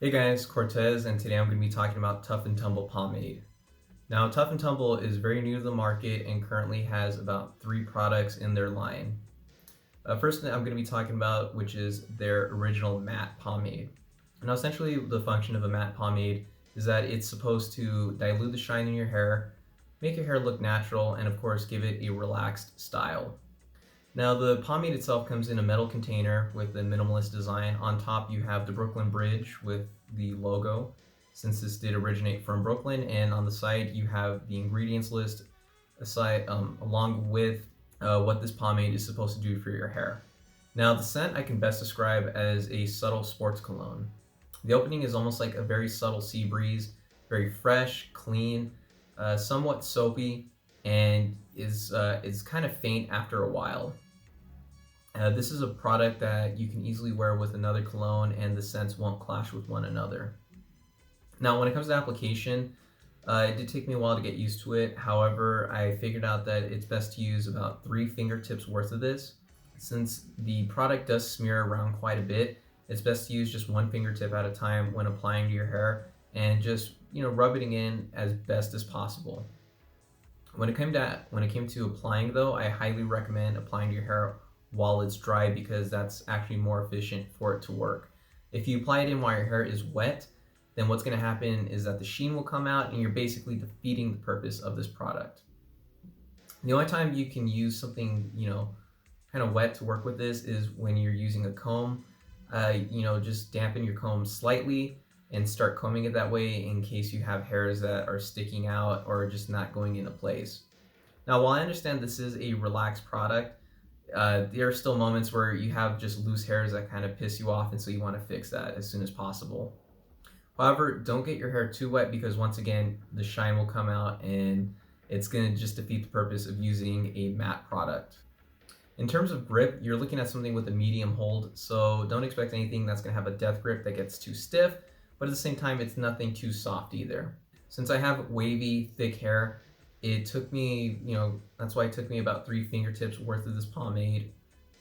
Hey guys, Cortez, and today I'm going to be talking about Tough and Tumble Pomade. Now, Tough and Tumble is very new to the market and currently has about 3 products in their line. First thing I'm going to be talking about, which is their original matte pomade. Now, essentially, the function of a matte pomade is that it's supposed to dilute the shine in your hair, make your hair look natural, and of course, give it a relaxed style. Now, the pomade itself comes in a metal container with a minimalist design. On top, you have the Brooklyn Bridge with the logo, since this did originate from Brooklyn. And on the side, you have the ingredients list along with what this pomade is supposed to do for your hair. Now, the scent I can best describe as a subtle sports cologne. The opening is almost like a very subtle sea breeze, very fresh, clean, somewhat soapy, and is kind of faint after a while. This is a product that you can easily wear with another cologne and the scents won't clash with one another. Now, when it comes to application, it did take me a while to get used to it. However, I figured out that it's best to use about 3 fingertips worth of this. Since the product does smear around quite a bit, it's best to use just 1 fingertip at a time when applying to your hair and just, rub it in as best as possible. When it came to applying though, I highly recommend applying to your hair while it's dry because that's actually more efficient for it to work. If you apply it in while your hair is wet, then what's going to happen is that the sheen will come out and you're basically defeating the purpose of this product. The only time you can use something, kind of wet to work with this is when you're using a comb. Just dampen your comb slightly and start combing it that way in case you have hairs that are sticking out or just not going into place. Now, while I understand this is a relaxed product, there are still moments where you have just loose hairs that kind of piss you off, and so you want to fix that as soon as possible. However, don't get your hair too wet because once again, the shine will come out and it's going to just defeat the purpose of using a matte product. In terms of grip, you're looking at something with a medium hold, so don't expect anything that's going to have a death grip that gets too stiff, but at the same time, it's nothing too soft either. Since I have wavy, thick hair, it took me, that's why it took me about 3 fingertips worth of this pomade,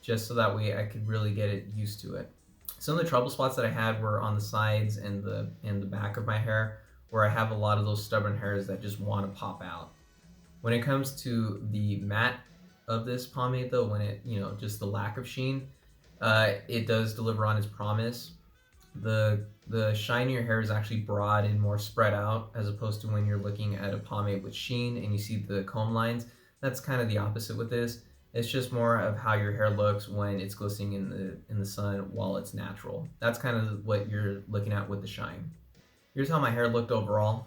just so that way I could really get it used to it. Some of the trouble spots that I had were on the sides and the back of my hair, where I have a lot of those stubborn hairs that just want to pop out. When it comes to the matte of this pomade though, when it, just the lack of sheen, it does deliver on its promise. The shine in your hair is actually broad and more spread out, as opposed to when you're looking at a pomade with sheen and you see the comb lines. That's kind of the opposite with this. It's just more of how your hair looks when it's glistening in the sun while it's natural. That's kind of what you're looking at with the shine. Here's how my hair looked overall.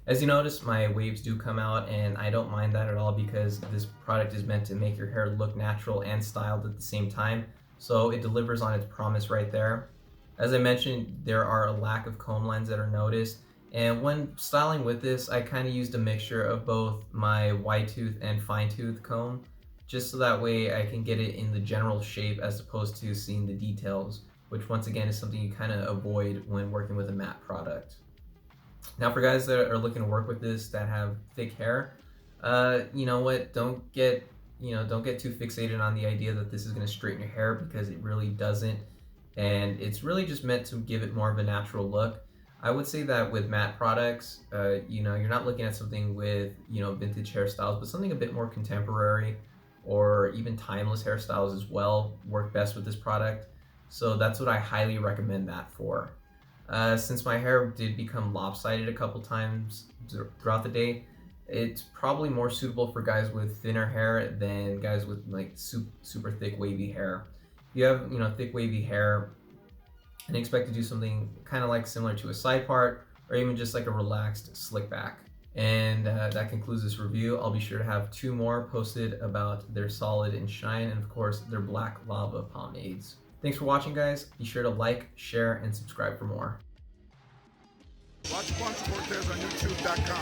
As you notice, my waves do come out, and I don't mind that at all because this product is meant to make your hair look natural and styled at the same time. So it delivers on its promise right there. As I mentioned, there are a lack of comb lines that are noticed. And when styling with this, I kind of used a mixture of both my wide tooth and fine tooth comb, just so that way I can get it in the general shape as opposed to seeing the details, which once again is something you kind of avoid when working with a matte product. Now, for guys that are looking to work with this that have thick hair, you know what? Don't get too fixated on the idea that this is going to straighten your hair, because it really doesn't, and it's really just meant to give it more of a natural look. I would say that with matte products, you're not looking at something with vintage hairstyles, but something a bit more contemporary or even timeless hairstyles as well work best with this product. So that's what I highly recommend that for. Since my hair did become lopsided a couple times throughout the day, it's probably more suitable for guys with thinner hair than guys with like super thick wavy hair. If you have thick wavy hair and expect to do something kind of like similar to a side part or even just like a relaxed slick back. And that concludes this review. I'll be sure to have 2 more posted about their solid and shine, and of course their black lava pomades. Thanks for watching, guys. Be sure to like, share, and subscribe for more. Watch Cortez on YouTube.com.